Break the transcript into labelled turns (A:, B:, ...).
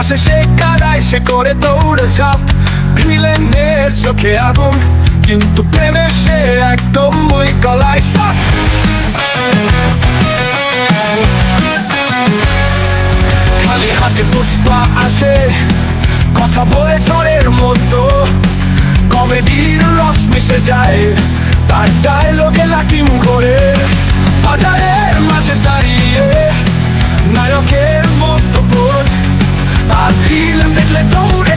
A: আসে সে কাদায়, সে করে দৌড়ে ঝাঁপ। ভিলেনের চোখে আগুন, কিন্তু প্রেমে সে একদম ওই গলায় সাপ। খালি হাতে পুষ্পা আসে, কথা বলে ঝড়ের মতো। কমেডির রস মিশে যায় তার ডায়লগে, লাকিং করে বাজারের মাঝে দাঁড়িয়ে নায়কের মতো বোঝ। আর ফিল্ম দেখলে দৌড়ে